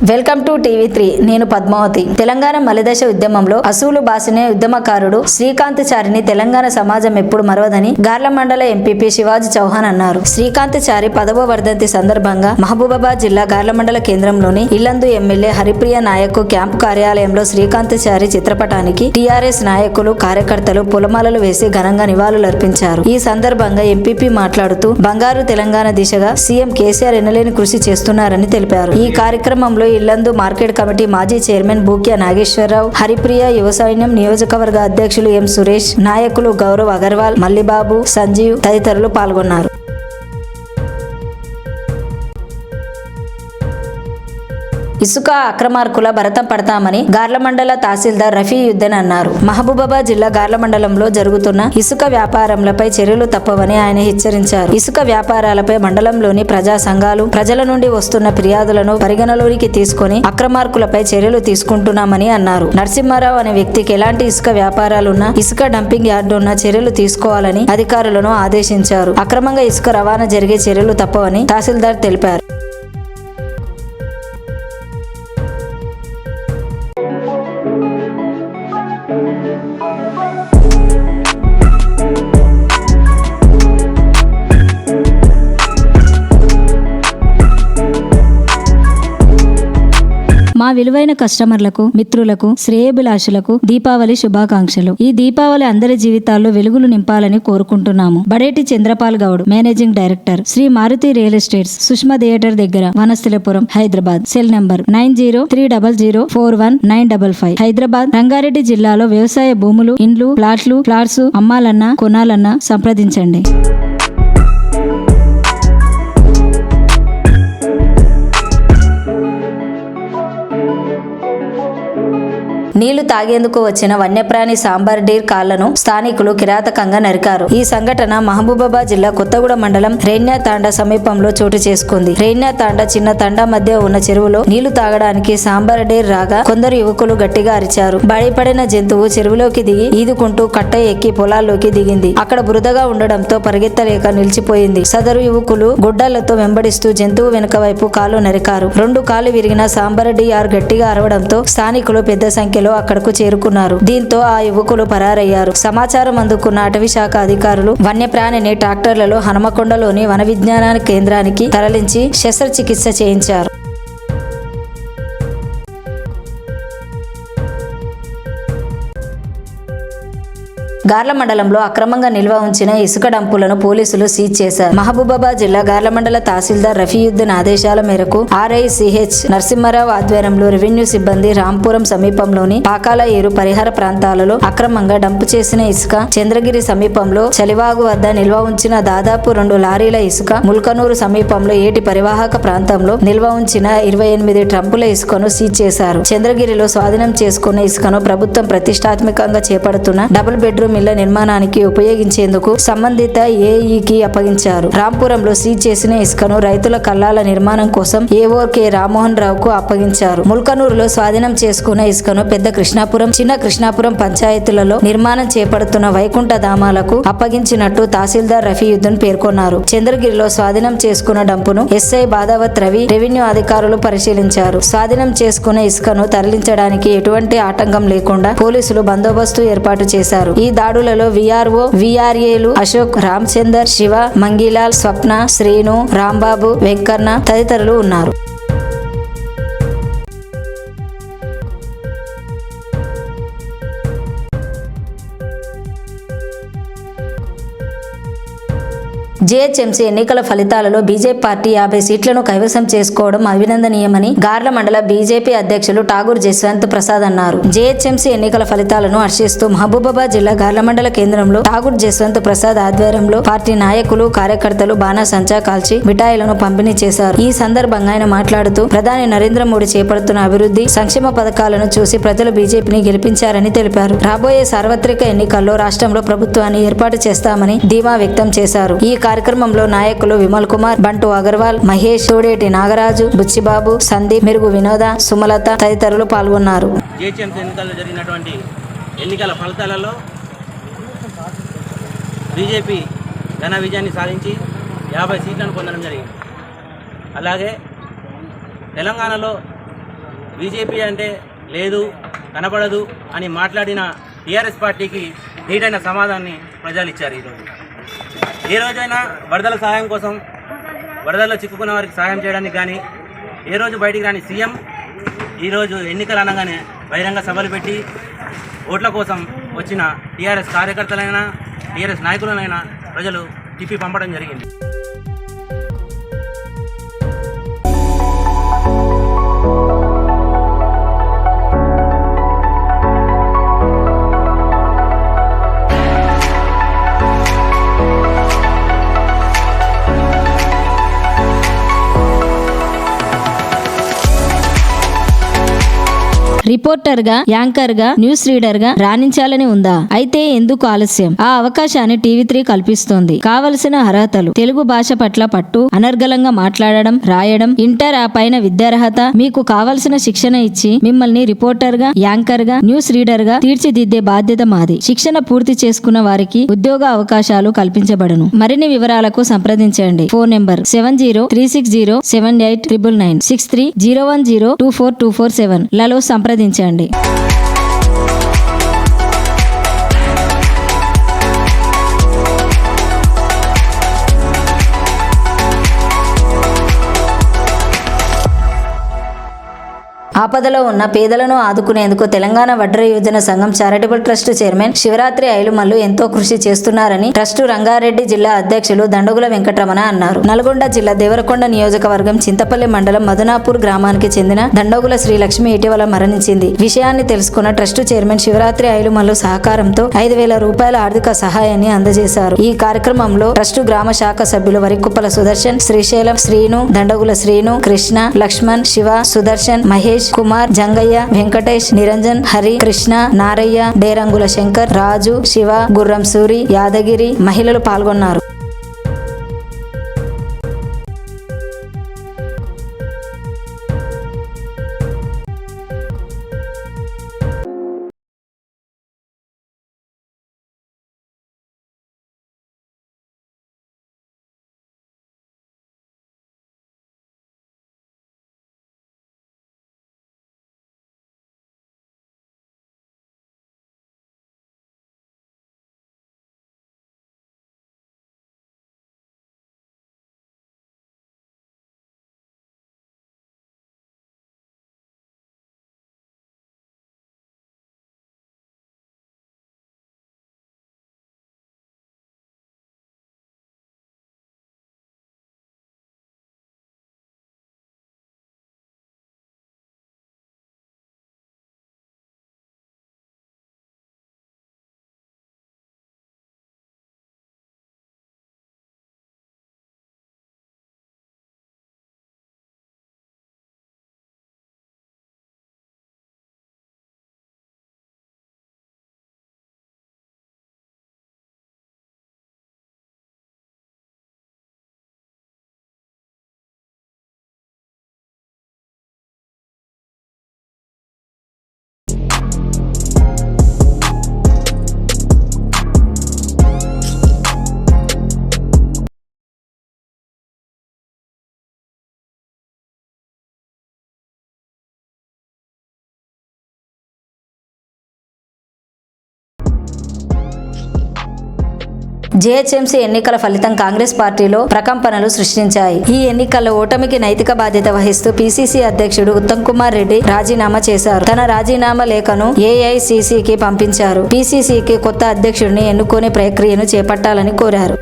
Welcome to టీవీ3. నేను పద్మావతి. తెలంగాణ మలిదశ ఉద్యమంలో అసూలు బాసినే ఉద్యమకారుడు శ్రీకాంత్ చారిని తెలంగాణ సమాజం ఎప్పుడు మరవదని గార్ల మండల ఎంపీపీ శివాజీ చౌహాన్ అన్నారు. శ్రీకాంత్ చారి 10వ వర్ధంతి సందర్భంగా మహబూబాబాద్ జిల్లా గార్ల మండల కేంద్రంలోని ఇల్లందు ఎమ్మెల్యే హరిప్రియ నాయక్ క్యాంపు కార్యాలయంలో శ్రీకాంత్ చారి చిత్రపటానికి టీఆర్ఎస్ నాయకులు కార్యకర్తలు పూలమాలలు వేసి ఘనంగా నివాళులర్పించారు. ఈ సందర్భంగా ఎంపీపీ మాట్లాడుతూ బంగారు తెలంగాణ దిశగా సీఎం కేసీఆర్ ఎనలేని కృషి చేస్తున్నారని తెలిపారు. ఈ కార్యక్రమంలో ఇల్లందు మార్కెట్ కమిటీ మాజీ చైర్మన్ బూక్యా నాగేశ్వరరావు, హరిప్రియ యువ సైన్యం నియోజకవర్గ అధ్యక్షులు ఎం సురేష్, నాయకులు గౌరవ్ అగర్వాల్, మల్లిబాబు, సంజీవ్ తదితరులు పాల్గొన్నారు. ఇసుక అక్రమార్కుల భరతం పడతామని గార్ల మండల తహసీల్దార్ రఫీయుద్దీన్ అన్నారు. మహబూబాబాద్ జిల్లా గార్ల మండలంలో జరుగుతున్న ఇసుక వ్యాపారంలపై చర్యలు తప్పవని ఆయన హెచ్చరించారు. ఇసుక వ్యాపారాలపై మండలంలోని ప్రజా సంఘాలు ప్రజల నుండి వస్తున్న ఫిర్యాదులను పరిగణలోనికి తీసుకుని అక్రమార్కులపై చర్యలు తీసుకుంటున్నామని అన్నారు. నరసింహారావు అనే వ్యక్తికి ఎలాంటి ఇసుక వ్యాపారాలున్నా, ఇసుక డంపింగ్ యార్డున్న చర్యలు తీసుకోవాలని అధికారులను ఆదేశించారు. అక్రమంగా ఇసుక రవాణా జరిగే చర్యలు తప్పవని తహసీల్దార్ తెలిపారు. మా విలువైన కస్టమర్లకు, మిత్రులకు, శ్రేయభిలాషులకు దీపావళి శుభాకాంక్షలు. ఈ దీపావళి అందరి జీవితాల్లో వెలుగులు నింపాలని కోరుకుంటున్నాము. Badeti Chandrapal Goud, managing director, Shri Maruti real estates, Sushma theatre దగ్గర, వనస్థలిపురం, హైదరాబాద్. Cell number 9030041955. హైదరాబాద్. రంగారెడ్డి జిల్లాలో వ్యవసాయ భూములు, ఇండ్లు, ఫ్లాట్స్ అమ్మాలన్నా కొనాలన్నా సంప్రదించండి. నీళ్లు తాగేందుకు వచ్చిన వన్యప్రాణి సాంబార్ డీర్ కాళ్లను స్థానికులు కిరాతకంగా నరికారు. ఈ సంఘటన మహబూబాబాద్ జిల్లా కొత్తగూడ మండలం రేణ్యా తాండా సమీపంలో చోటు చేసుకుంది. రేణ్యా తాండా చిన్న తాండా మధ్య ఉన్న చెరువులో నీళ్లు తాగడానికి సాంబార్ డీర్ రాగా కొందరు యువకులు గట్టిగా అరిచారు. బడిపడిన జంతువు చెరువులోకి దిగి ఈదుకుంటూ కట్ట ఎక్కి పొలాల్లోకి దిగింది. అక్కడ బురదగా ఉండడంతో పరిగెత్తలేక నిలిచిపోయింది. సదరు యువకులు గుడ్డలతో వెంబడిస్తూ జంతువు వెనుక వైపు కాలు నరికారు. 2 కాలు విరిగిన సాంబార్ డీర్ గట్టిగా అరవడంతో స్థానికులు పెద్ద సంఖ్యలో అక్కడకు చేరుకున్నారు. దీంతో ఆ యువకులు పరారయ్యారు. సమాచారం అందుకున్న అటవీ శాఖ అధికారులు వన్యప్రాణిని ట్రాక్టర్లలో హనుమకొండలోని వన విజ్ఞాన కేంద్రానికి తరలించి శస్త్రచికిత్స చేయించారు. గార్ల మండలంలో అక్రమంగా నిల్వ ఉంచిన ఇసుక డంపులను పోలీసులు సీజ్ చేశారు. మహబూబాబాద్ జిల్లా గార్ల మండల తహసీల్దార్ రఫీయుద్దీన్ ఆదేశాల మేరకు ఆర్ఐసిహెచ్ నరసింహారావు ఆధ్వర్యంలో రెవెన్యూ సిబ్బంది రాంపురం సమీపంలోని పాకాల ఏరు పరిహార ప్రాంతాలలో అక్రమంగా డంపు చేసిన ఇసుక, చంద్రగిరి సమీపంలో చలివాగు వద్ద నిల్వ ఉంచిన దాదాపు 2 లారీల ఇసుక, ముల్కనూరు సమీపంలో ఏటి పరివాహక ప్రాంతంలో నిల్వ ఉంచిన 28 ట్రంపుల ఇసుకను సీజ్ చేశారు. చంద్రగిరిలో స్వాధీనం చేసుకున్న ఇసుకను ప్రభుత్వం ప్రతిష్టాత్మకంగా చేపడుతున్న డబుల్ బెడ్రూమ్ ఇళ్ల నిర్మాణానికి ఉపయోగించేందుకు సంబంధిత ఏఈకి అప్పగించారు. రాంపురంలో సీజ్ చేసిన ఇసుకను రైతుల కల్లాల నిర్మాణం కోసం ఏఓ కె రామ్మోహన్ రావుకు అప్పగించారు. ముల్కనూరులో స్వాధీనం చేసుకున్న ఇసుకను పెద్ద కృష్ణాపురం, చిన్న కృష్ణాపురం పంచాయతీలలో నిర్మాణం చేపడుతున్న వైకుంఠ ధామాలకు అప్పగించినట్టు తహసీల్దార్ రఫీయుద్దీన్ పేర్కొన్నారు. చంద్రగిరిలో స్వాధీనం చేసుకున్న డంపును ఎస్ఐ బాదావత్ రవి, రెవెన్యూ అధికారులు పరిశీలించారు. స్వాధీనం చేసుకున్న ఇసుకను తరలించడానికి ఎటువంటి ఆటంకం లేకుండా పోలీసులు బందోబస్తు ఏర్పాటు చేశారు. ఈ దాడులలో విఆర్ఓ, విఆర్ఏలు అశోక్, రామచందర్, శివ, మంగిలాల్, స్వప్న, శ్రీను, రాంబాబు, వెంకన్న తదితరులు ఉన్నారు. జీహెచ్ఎంసీ ఎన్నికల ఫలితాలలో బీజేపీ పార్టీ 50 సీట్లను కైవసం చేసుకోవడం అభినందనీయమని గార్ల మండల బీజేపీ అధ్యక్షులు ఠాగూర్ జస్వంత్ ప్రసాద్ అన్నారు. జీహెచ్ఎంసీ ఎన్నికల ఫలితాలను హర్షిస్తూ మహబూబాబాద్ జిల్లా గార్ల మండల కేంద్రంలో ఠాగూర్ జస్వంత్ ప్రసాద్ ఆధ్వర్యంలో పార్టీ నాయకులు, కార్యకర్తలు బాణాసంచా కాల్చి మిఠాయిలను పంపిణీ చేశారు. ఈ సందర్భంగా ఆయన మాట్లాడుతూ ప్రధాని నరేంద్ర మోడీ చేపడుతున్న అభివృద్ధి, సంక్షేమ పథకాలను చూసి ప్రజలు బీజేపీని గెలిపించారని తెలిపారు. రాబోయే సార్వత్రిక ఎన్నికల్లో రాష్ట్రంలో ప్రభుత్వాన్ని ఏర్పాటు చేస్తామని ధీమా వ్యక్తం చేశారు. ఈ కార్యక్రమంలో నాయకులు విమల్ కుమార్, బంటు అగర్వాల్, మహేష్, తోడేటి నాగరాజు, బుచ్చిబాబు, సందీప్, మెరుగు వినోద, సుమలత తదితరులు పాల్గొన్నారు. ఎన్నికల ఫలితాలలో బీజేపీ ఘన విజయాన్ని సాధించి 50 సీట్లను పొందడం జరిగింది. అలాగే తెలంగాణలో బీజేపీ అంటే లేదు, కనబడదు అని మాట్లాడిన టీఆర్ఎస్ పార్టీకి ధీటైన సమాధానాన్ని ప్రజలు ఇచ్చారు. ఏ రోజైనా వరదల సహాయం కోసం, వరదల్లో చిక్కుకున్న వారికి సహాయం చేయడానికి కానీ ఏ రోజు బయటికి రాని సీఎం ఈరోజు ఎన్నికలు అనగానే బహిరంగ సభలు పెట్టి ఓట్ల కోసం వచ్చిన టీఆర్ఎస్ కార్యకర్తలైనా టీఆర్ఎస్ నాయకులనైనా ప్రజలు తిప్పి పంపడం జరిగింది. రిపోర్టర్ గా, యాంకర్ గా, న్యూస్ రీడర్ గా రాణించాలని ఉందా? అయితే ఎందుకు ఆలస్యం? ఆ అవకాశాన్ని టీవీ3 కల్పిస్తోంది. కావలసిన అర్హతలు: తెలుగు భాష పట్ల పట్టు, అనర్గళంగా మాట్లాడడం, రాయడం, ఇంటర్ ఆ పైన విద్యార్హత. మీకు కావలసిన శిక్షణ ఇచ్చి మిమ్మల్ని రిపోర్టర్ గా, యాంకర్ గా, న్యూస్ రీడర్ గా తీర్చిదిద్దే బాధ్యత మాది. శిక్షణ పూర్తి చేసుకున్న వారికి ఉద్యోగ అవకాశాలు కల్పించబడును. మరిన్ని వివరాలకు సంప్రదించండి. ఫోన్ నెంబర్ 7036078999 6301024247 లలో సంప్రదించండి. ఆపదలో ఉన్న పేదలను ఆదుకునేందుకు తెలంగాణ వడ్ర యోజన సంఘం charitable trust chairman Shivaratri Ailumallu ఎంతో కృషి చేస్తున్నారని ట్రస్టు రంగారెడ్డి జిల్లా అధ్యక్షులు దండగుల వెంకటరమణ అన్నారు. నల్గొండ జిల్లా దేవరకొండ నియోజకవర్గం చింతపల్లి మండలం మధునాపూర్ గ్రామానికి చెందిన దండగుల శ్రీలక్ష్మి ఇటీవల మరణించింది. విషయాన్ని తెలుసుకున్న ట్రస్టు చైర్మన్ శివరాత్రి ఐలుమల్లు సహకారంతో 5,000 రూపాయల ఆర్థిక సహాయాన్ని అందజేశారు. ఈ కార్యక్రమంలో ట్రస్టు గ్రామ శాఖ సభ్యులు వరికుప్పల సుదర్శన్, శ్రీశైలం శ్రీను, దండగుల శ్రీను, కృష్ణ, లక్ష్మణ్, శివ, సుదర్శన్, మహేష్, కుమార్, జంగయ్య, వెంకటేష్, నిరంజన్, హరి, కృష్ణ, నారయ్య, డేరంగుల శంకర్, రాజు, శివ, గుర్రం సూరి, యాదగిరి మహిళలు పాల్గొన్నారు. జీహెచ్ఎంసీ ఎన్నికల ఫలితం కాంగ్రెస్ పార్టీలో ప్రకంపనలు సృష్టించాయి. ఈ ఎన్నికల్లో ఓటమికి నైతిక బాధ్యత వహిస్తూ పీసీసీ అధ్యక్షుడు ఉత్తమ్ కుమార్ రెడ్డి రాజీనామా చేశారు. తన రాజీనామా లేఖను ఏఐసీసీకి పంపించారు. పీసీసీకి కొత్త అధ్యక్షుడిని ఎన్నుకునే ప్రక్రియను చేపట్టాలని కోరారు.